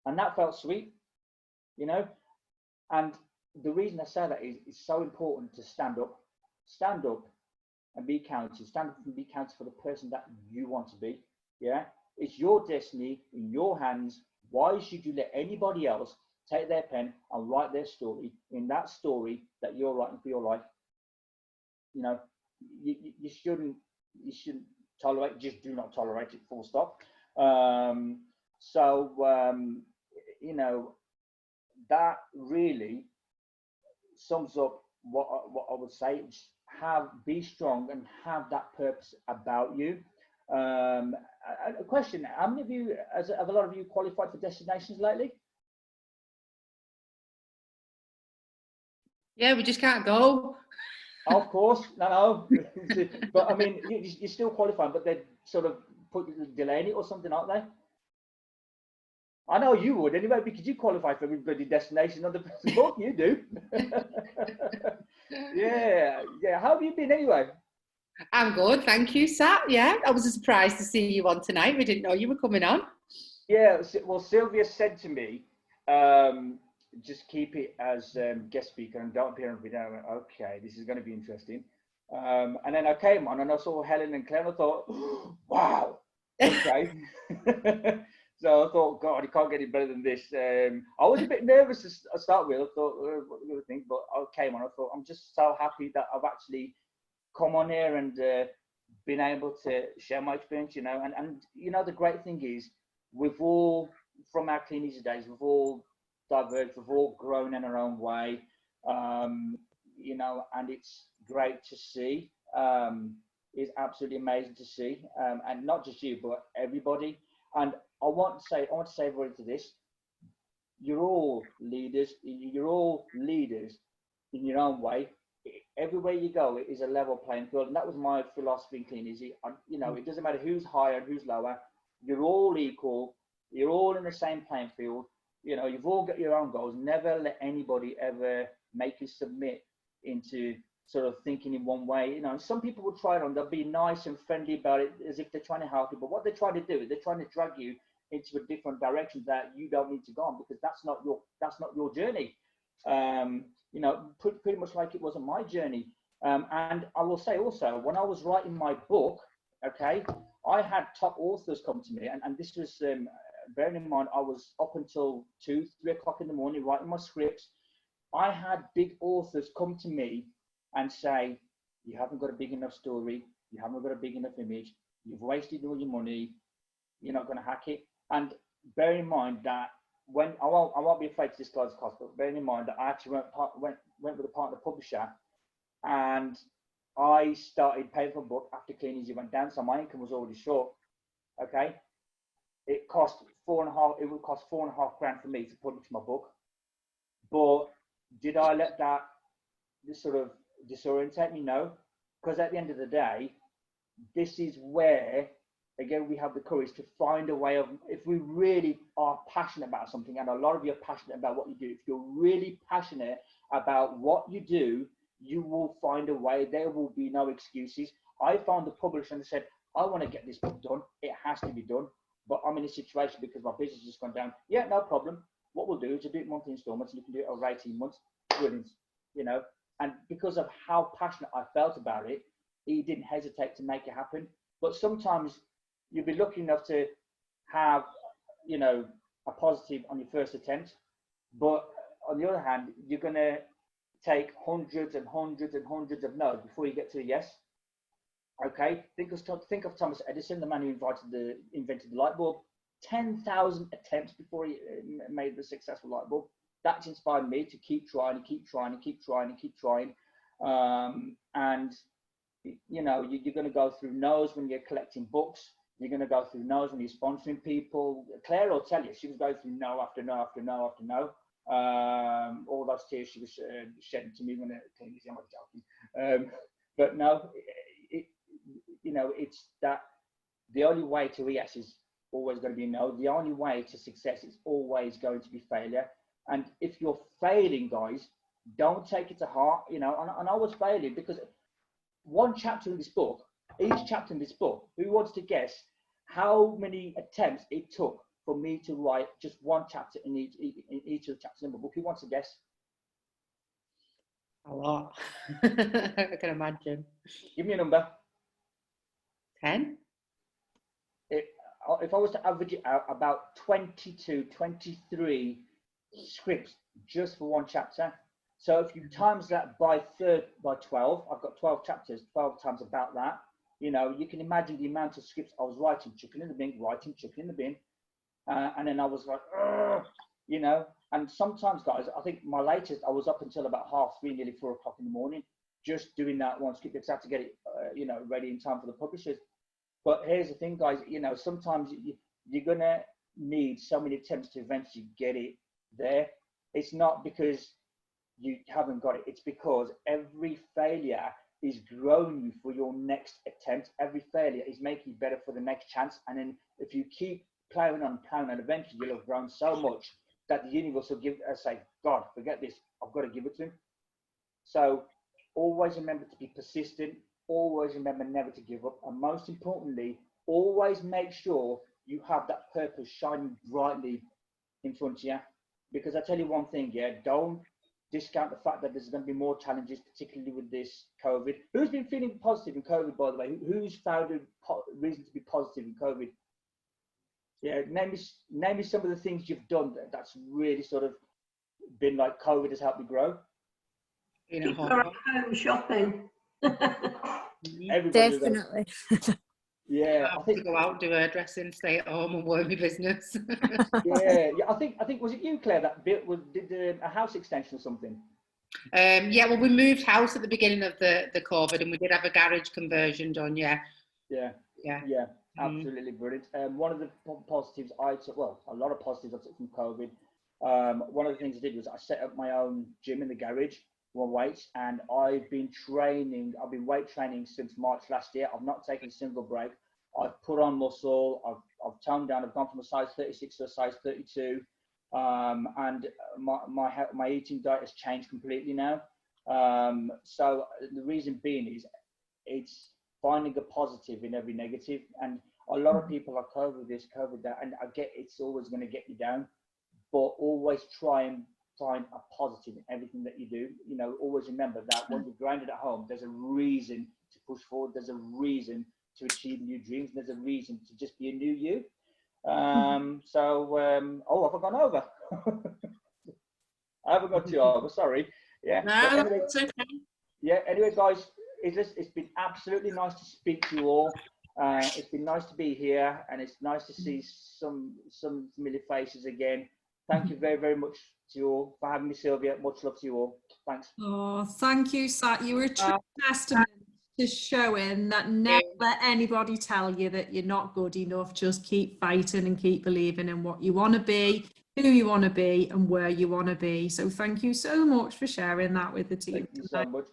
And that felt sweet, you know. And the reason I say that is it's so important to stand up and be counted. Stand up and be counted for the person that you want to be. Yeah, it's your destiny in your hands. Why should you let anybody else take their pen and write their story in that story that you're writing for your life? You know, you shouldn't tolerate. Just do not tolerate it. Full stop. You know, that really sums up what I would say. Just be strong and have that purpose about you. A question: how many of you, have a lot of you qualified for destinations lately? Yeah, we just can't go. Of course, no. But I mean, you're still qualifying, but they sort of delaying it or something, aren't they? I know you would anyway, because you qualify for every destination on the book. You do. Yeah. How have you been anyway? I'm good, thank you, Sat. Yeah, I was surprised to see you on tonight. We didn't know you were coming on. Yeah, well, Sylvia said to me, just keep it as guest speaker and don't appear on video. I went, okay, this is going to be interesting. And then I came on and I saw Helen and Claire and I thought, oh, wow, okay. So I thought, God, you can't get any better than this. I was a bit nervous to start with. I thought, what do you think? But I came on. I thought, I'm just so happy that I've actually come on here and been able to share my experience. You know, and you know, the great thing is, we've all, from our Clean Easy days, we've all diverged. We've all grown in our own way. You know, and it's great to see. It's absolutely amazing to see, and not just you, but everybody. And I want to say everybody to this: you're all leaders. You're all leaders in your own way. Everywhere you go, it is a level playing field, and that was my philosophy in Clean Easy. You know, it doesn't matter who's higher and who's lower. You're all equal. You're all in the same playing field. You know, you've all got your own goals. Never let anybody ever make you submit into sort of thinking in one way. You know, some people will try it on. They'll be nice and friendly about it as if they're trying to help you. But what they're trying to do is they're trying to drag you into a different direction that you don't need to go on, because that's not your journey. You know, pretty much like it wasn't my journey. And I will say also, when I was writing my book, okay, I had top authors come to me, and this was, bearing in mind, I was up until 2, 3 o'clock in the morning writing my scripts. I had big authors come to me and say, you haven't got a big enough story, you haven't got a big enough image, you've wasted all your money, you're not going to hack it. And bear in mind that when I won't be afraid to disclose the cost, but bearing in mind that I actually went with a partner publisher, and I started paying for a book after Clean Easy went down, so my income was already short. Okay, it would cost 4.5 grand for me to publish my book. But did I let that sort of disorientate me? No, because at the end of the day, this is where, again, we have the courage to find a way of, if we really are passionate about something, and a lot of you are passionate about what you do, if you're really passionate about what you do, you will find a way. There will be no excuses. I found the publisher and said, I want to get this book done. It has to be done. But I'm in a situation because my business has gone down. Yeah, no problem. What we'll do is we'll do it monthly installments, and you can do it over 18 months. Brilliant. You know, and because of how passionate I felt about it, he didn't hesitate to make it happen. But sometimes you'll be lucky enough to have, you know, a positive on your first attempt. But on the other hand, you're going to take hundreds and hundreds and hundreds of no's before you get to a yes. Okay, think of Thomas Edison, the man who invented the light bulb. 10,000 attempts before he made the successful light bulb. that's inspired me to keep trying and keep trying and keep trying and keep trying. And you know, you're going to go through no's when you're collecting books. You're going to go through no's when you're sponsoring people. Claire will tell you, she was going through no after no after no after no. All those tears she was shedding to me when it came easy. I'm not joking. But no, you know, it's that the only way to yes is always going to be no. The only way to success is always going to be failure. And if you're failing, guys, don't take it to heart. You know, and I was failing because one chapter in this book, each chapter in this book, who wants to guess how many attempts it took for me to write just one chapter in each of the chapters in the book? Who wants to guess? A lot. I can imagine. Give me a number. 10? If I was to average it out, about 22, 23 scripts just for one chapter. So if you times that by 12, I've got 12 chapters, 12 times about that. You know, you can imagine the amount of scripts I was writing, chucking in the bin, writing, chucking in the bin. And then I was like, you know, and sometimes, guys, I think my latest, I was up until about 3:30, nearly 4 o'clock in the morning, just doing that one script because I had to get it, you know, ready in time for the publishers. But here's the thing, guys, you know, sometimes you're going to need so many attempts to eventually get it there. It's not because you haven't got it. It's because every failure is growing you for your next attempt. Every failure is making you better for the next chance. And then if you keep plowing on, eventually you'll have grown so much that the universe will say, God, forget this. I've got to give it to him. So always remember to be persistent. Always remember never to give up. And most importantly, always make sure you have that purpose shining brightly in front of you. Because I tell you one thing, yeah, don't discount the fact that there's going to be more challenges, particularly with this COVID. Who's been feeling positive in COVID, by the way? Who's found a reason to be positive in COVID? Yeah, name me some of the things you've done that's really sort of been like COVID has helped you grow. People are at home shopping. Everybody Definitely. Yeah, I think to go out and do hairdressing, stay at home and work my business. yeah. I think was it you, Claire, that did a house extension or something? Yeah, well, we moved house at the beginning of the COVID, and we did have a garage conversion done. Yeah. Absolutely brilliant. One of the positives I took, well, a lot of positives I took from COVID. One of the things I did was I set up my own gym in the garage, one weights, and I've been weight training since March last year. I've not taken a single break. I've put on muscle. I've toned down. I've gone from a size 36 to a size 32. And my eating diet has changed completely now. So the reason being is it's finding a positive in every negative. And a lot of people are COVID this, COVID that, and I get it's always going to get you down, but always try and find a positive in everything that you do. You know, always remember that when you're grounded at home, there's a reason to push forward. There's a reason to achieve new dreams. There's a reason to just be a new you. Have I gone over? I haven't gone too over, sorry. Yeah. No, anyway, it's okay. Yeah, anyway, guys, it's been absolutely nice to speak to you all. It's been nice to be here, and it's nice to see some familiar faces again. Thank you very, very much to you all for having me, Sylvia. Much love to you all. Thanks. Oh, thank you, Sat. You were a true testament to showing that never let anybody tell you that you're not good enough. Just keep fighting and keep believing in what you want to be, who you want to be, and where you want to be. So thank you so much for sharing that with the team. Thank you so much.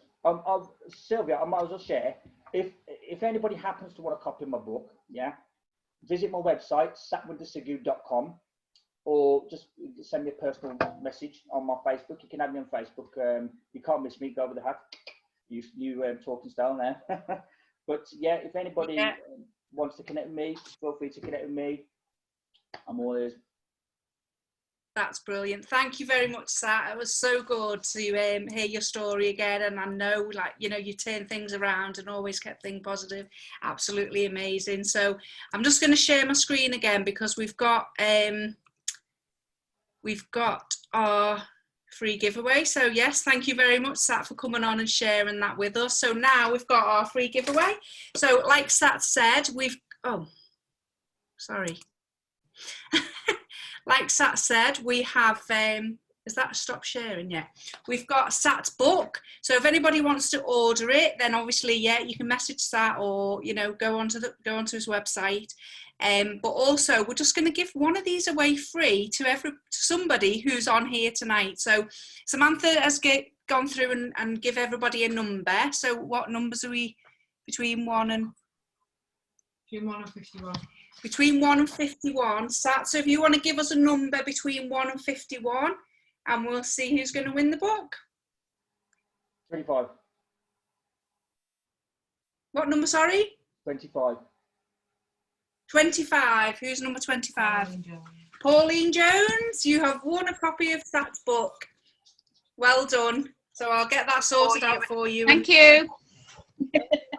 Sylvia, I might as well share. If anybody happens to want a copy of my book, visit my website, satwindersagoo.com, or just send me a personal message on my Facebook. You can add me on Facebook. You can't miss me. Go over the hat. You talking style now. But yeah, if anybody wants to connect with me, feel free to connect with me. I'm all ears. That's brilliant. Thank you very much, Sat. It was so good to hear your story again. And I know, like, you know, you turn things around and always kept things positive. Absolutely amazing. So I'm just going to share my screen again because we've got our free giveaway. So yes, thank you very much, Sat, for coming on and sharing that with us. So now we've got our free giveaway. So like Sat said, like Sat said, we have Is that stop sharing? Yeah. We've got Sat's book. So if anybody wants to order it, then obviously, yeah, you can message Sat or, you know, go onto his website. But also, we're just going to give one of these away free to somebody who's on here tonight. So Samantha has gone through and give everybody a number. So what numbers are we between 1 and 51? Between 1 and 51. Sat, so if you want to give us a number between 1 and 51, and we'll see who's going to win the book. 25. What number, sorry? 25. 25. Who's number 25? Pauline Jones, you have won a copy of Sat's book. Well done. So I'll get that sorted out for you. Thank you.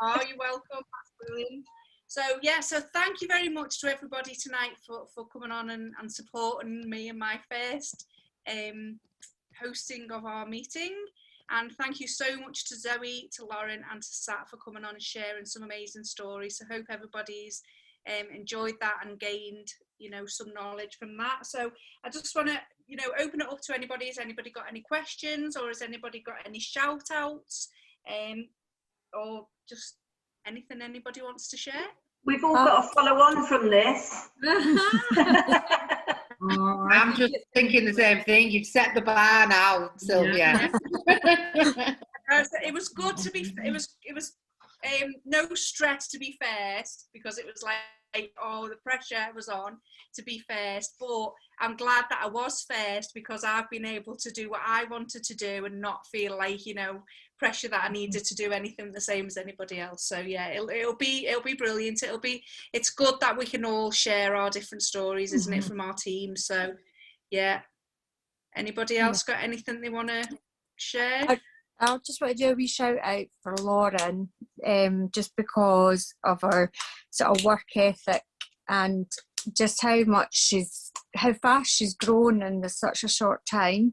Oh, you're welcome. That's brilliant. So yeah, so thank you very much to everybody tonight for coming on and supporting me in my first hosting of our meeting. And thank you so much to Zoe, to Lauren and to Sat for coming on and sharing some amazing stories. So hope everybody's enjoyed that and gained, you know, some knowledge from that. So I just want to, you know, open it up to anybody. Has anybody got any questions, or has anybody got any shout outs, or just anything anybody wants to share? We've all got to follow on from this. I'm just thinking the same thing. You've set the bar now, Sylvia. It was good to be. It was no stress to be first, because it was like, oh, the pressure was on to be first. But I'm glad that I was first, because I've been able to do what I wanted to do and not feel like, you know, pressure that I needed to do anything the same as anybody else. So yeah, it'll be brilliant. It's good that we can all share our different stories, isn't it, from our team? So yeah, anybody else got anything they want to share? I just want to do a wee shout out for Lauren, just because of her sort of work ethic and just how fast she's grown in such a short time.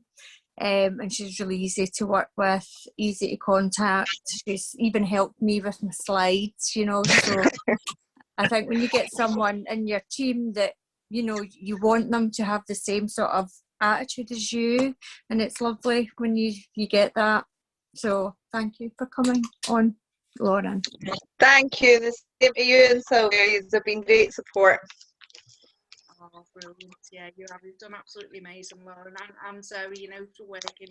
And she's really easy to work with, easy to contact. She's even helped me with my slides, you know. So I think when you get someone in your team that, you know, you want them to have the same sort of attitude as you, and it's lovely when you get that. So thank you for coming on, Lauren. Thank you. The same to you and Sylvia. You've been great support. Oh, brilliant. Yeah, you've done absolutely amazing, Lauren and Zoe, you know, for working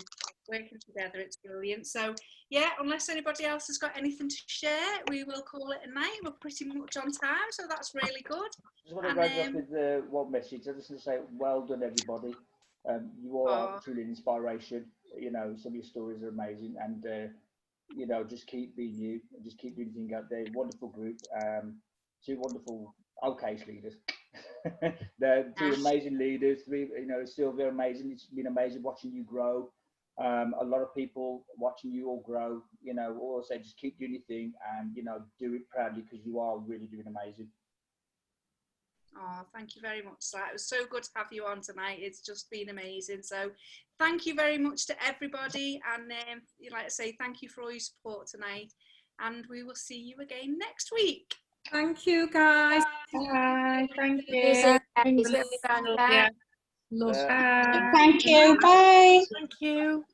together. It's brilliant. So yeah, unless anybody else has got anything to share, we will call it a night. We're pretty much on time, so that's really good. I just want to wrap up with one message. I just want to say, well done, everybody. You all are truly an inspiration. You know, some of your stories are amazing, and you know, just keep being you, and just keep doing the thing out there. Wonderful group, 2 wonderful case leaders. They're 2 amazing leaders. 3, you know, Sylvia, amazing. It's been amazing watching you grow. A lot of people watching you all grow. You know, also just keep doing your thing, and you know, do it proudly, because you are really doing amazing. Oh, thank you very much, Sat. It was so good to have you on tonight. It's just been amazing. So thank you very much to everybody. And like I say, thank you for all your support tonight. And we will see you again next week. Thank you, guys. Bye. Thank you. Yeah. Bye. Yeah. Love. Thank you. Bye. Thank you.